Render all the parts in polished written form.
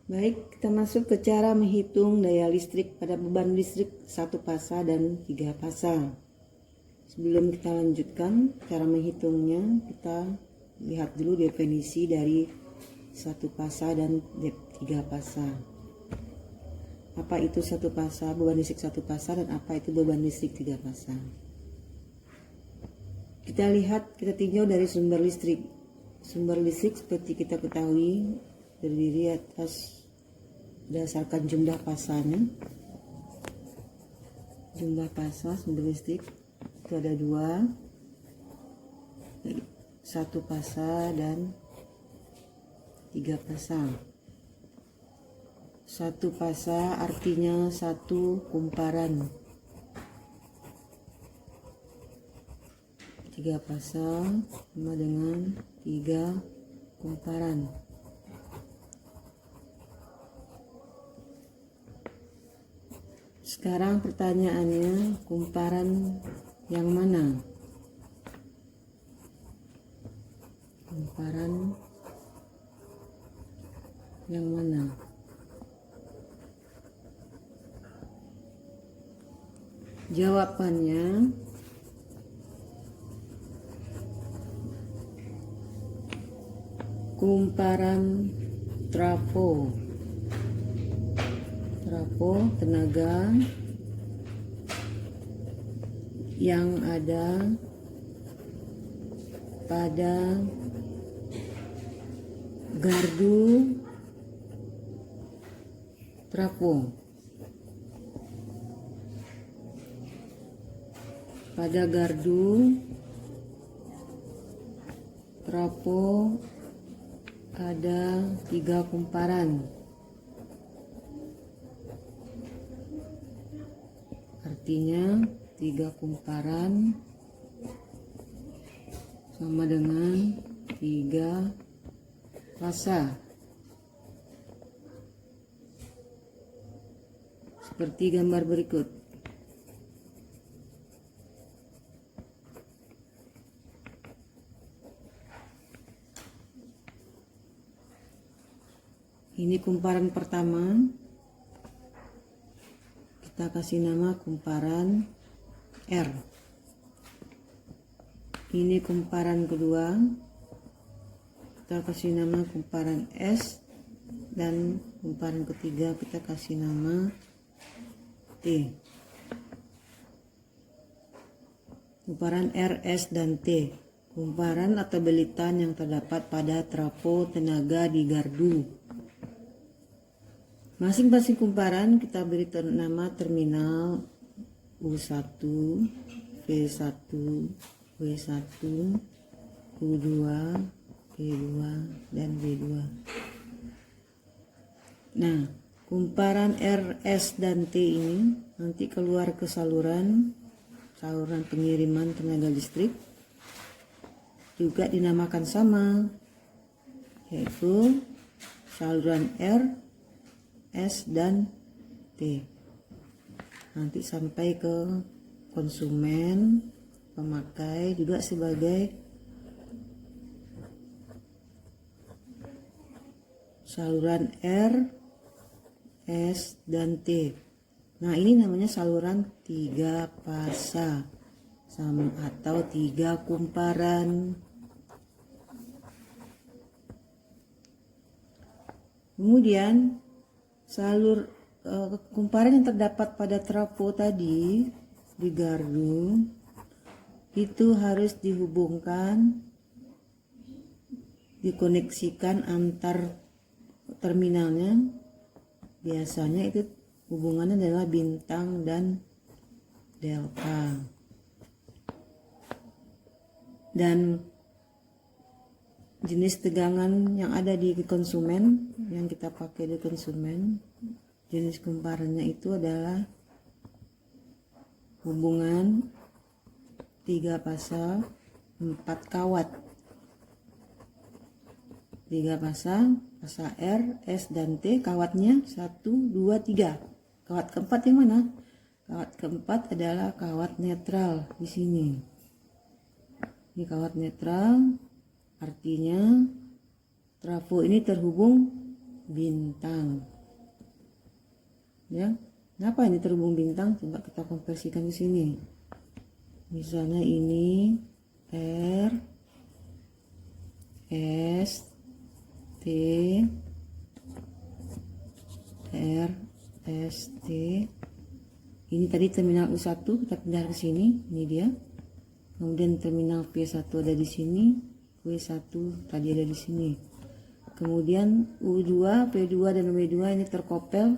Baik, kita masuk ke cara menghitung daya listrik pada beban listrik 1 fasa dan 3 fasa. Sebelum kita lanjutkan cara menghitungnya, kita lihat dulu definisi dari 1 fasa dan 3 fasa. Apa itu 1 fasa, beban listrik 1 fasa, dan apa itu beban listrik 3 fasa. Kita lihat, kita tinjau dari sumber listrik. Sumber listrik seperti kita ketahui terdiri atas berdasarkan jumlah pasanya. Jumlah fasa sumber listrik itu ada 2, 1 fasa dan 3 fasa. 1 fasa artinya 1 kumparan. 3 fasa sama dengan 3 kumparan. Sekarang pertanyaannya, kumparan yang mana? Kumparan yang mana? Jawabannya kumparan trafo. Trafo tenaga yang ada pada gardu trafo. Pada gardu trafo ada 3 kumparan. Artinya 3 kumparan sama dengan 3 fasa. Seperti gambar berikut. Ini kumparan pertama. Kita kasih nama kumparan R. Ini kumparan kedua, kita kasih nama kumparan S, dan kumparan ketiga kita kasih nama T. Kumparan R, S, dan T, kumparan atau belitan yang terdapat pada trafo tenaga di gardu. Masing-masing kumparan kita beri nama terminal U1, V1, W1, U2, P2, dan B2. Nah, kumparan R, S, dan T ini nanti keluar ke saluran pengiriman tenaga listrik, juga dinamakan sama, yaitu saluran R, S, dan T. Nanti sampai ke konsumen, pemakai, juga sebagai saluran R, S, dan T. Nah, ini namanya saluran 3 fasa atau 3 kumparan. Kemudian kumparan yang terdapat pada trafo tadi di gardu itu harus dihubungkan, dikoneksikan antar terminalnya. Biasanya itu hubungannya adalah bintang dan delta. Dan jenis tegangan yang ada di konsumen, yang kita pakai di konsumen, jenis kumparannya itu adalah hubungan 3 fasa 4 kawat. 3 fasa R, S, dan T, kawatnya 1, 2, 3. Kawat keempat yang mana? Kawat keempat adalah kawat netral di sini. Ini kawat netral. Artinya trafo ini terhubung bintang. Ya, kenapa ini terhubung bintang? Coba kita konversikan ke sini. Misalnya ini R S T R S T. Ini tadi terminal U1, kita pindah ke sini. Ini dia. Kemudian terminal P1 ada di sini, W1 tadi ada di sini. Kemudian U2, P2 dan W2 ini terkopel.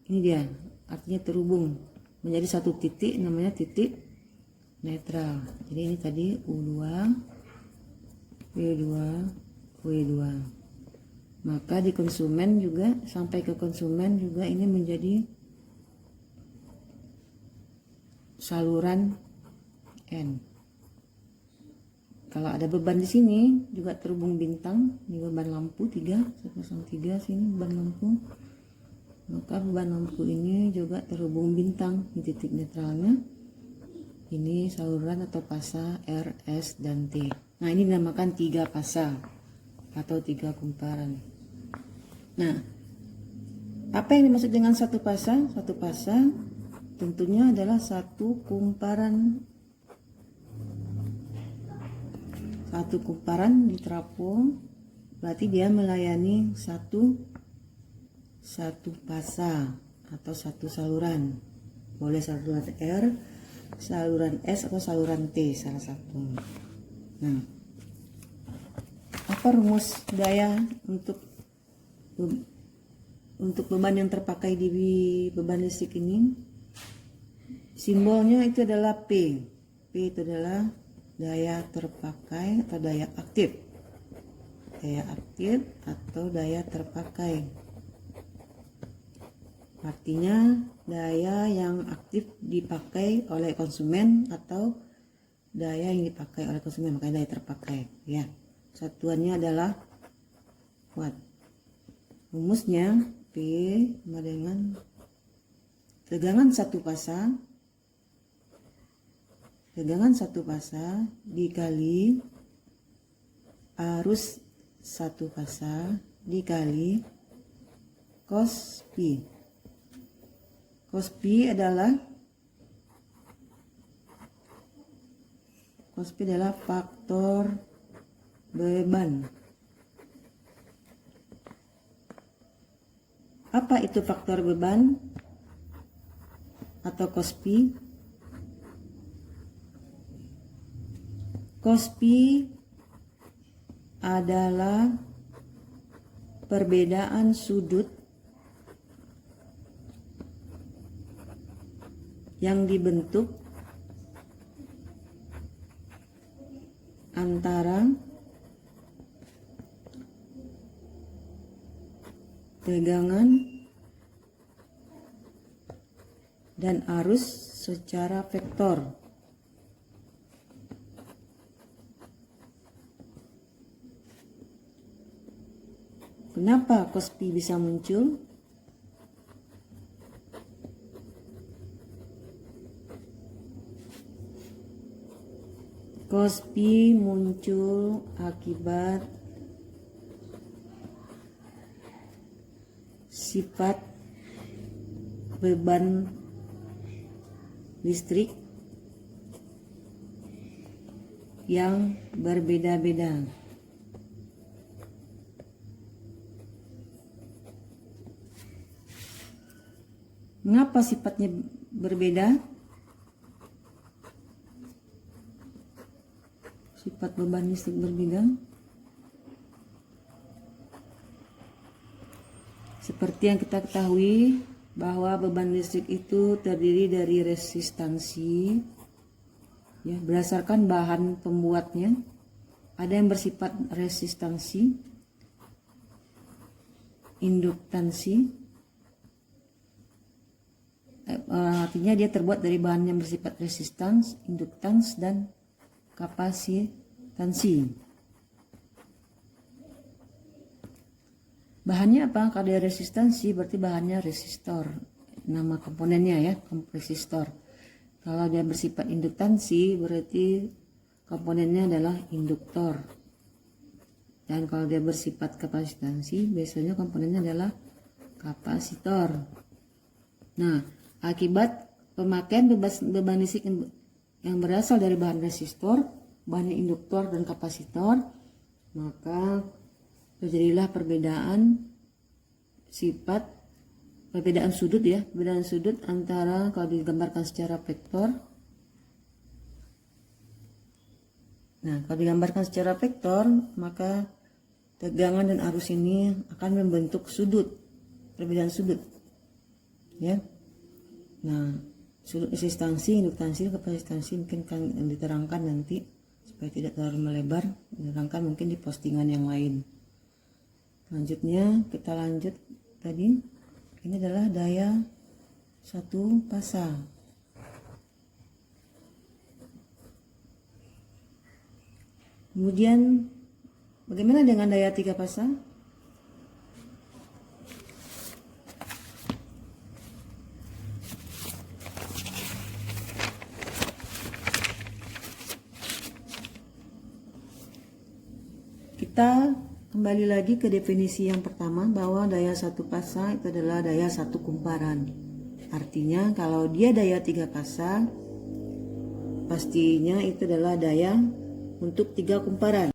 Ini dia, artinya terhubung menjadi satu titik, namanya titik netral. Jadi ini tadi U2, P2, W2. Maka di konsumen juga, sampai ke konsumen juga ini menjadi saluran N. Kalau ada beban di sini juga terhubung bintang. Ini beban lampu 3, saya pasang 3 sini beban lampu. Maka beban lampu ini juga terhubung bintang di titik netralnya. Ini saluran atau pasa R, S, dan T. Nah, ini dinamakan 3 pasa atau 3 kumparan. Nah, apa yang dimaksud dengan satu pasa? Satu pasa tentunya adalah satu kumparan. Satu kumparan di trafo berarti dia melayani satu pasa atau satu saluran. Boleh saluran R, saluran S, atau saluran T, salah satu. Nah, apa rumus daya untuk beban yang terpakai di beban listrik ini? Simbolnya itu adalah P. P itu adalah daya terpakai atau daya aktif. Daya aktif atau daya terpakai. Artinya daya yang aktif dipakai oleh konsumen atau daya yang dipakai oleh konsumen, makanya daya terpakai. Ya, satuannya adalah watt. Rumusnya P sama dengan tegangan satu pasa dikali arus satu pasa dikali cos P. Cos P adalah faktor beban. Apa itu faktor beban atau cos P? Cos P adalah perbedaan sudut yang dibentuk antara tegangan dan arus secara vektor. Kenapa cos P bisa muncul? Cos P muncul akibat sifat beban listrik yang berbeda-beda. Mengapa sifatnya berbeda? Sifat beban listrik berbeda. Seperti yang kita ketahui bahwa beban listrik itu terdiri dari resistansi, ya, berdasarkan bahan pembuatnya. Ada yang bersifat resistansi, induktansi. Artinya dia terbuat dari bahan yang bersifat resistans, induktans, dan kapasitansi. Bahannya apa? Kalau ada resistansi berarti bahannya resistor, nama komponennya ya, resistor. Kalau dia bersifat induktansi berarti komponennya adalah induktor. Dan kalau dia bersifat kapasitansi, biasanya komponennya adalah kapasitor. Nah, akibat pemakaian beban listrik yang berasal dari bahan resistor, bahan induktor dan kapasitor, maka terjadilah perbedaan sudut antara, kalau digambarkan secara vektor. Nah, kalau digambarkan secara vektor, maka tegangan dan arus ini akan membentuk perbedaan sudut. Ya. Nah, sudut resistansi, induktansi, kapasitansi mungkin akan diterangkan nanti supaya tidak terlalu melebar, diterangkan mungkin di postingan yang lain. Selanjutnya kita lanjut tadi. Ini adalah daya satu pasang. Kemudian bagaimana dengan daya 3 pasang? Kita kembali lagi ke definisi yang pertama, bahwa daya satu pasang itu adalah daya satu kumparan. Artinya kalau dia daya 3 pasang, pastinya itu adalah daya untuk 3 kumparan.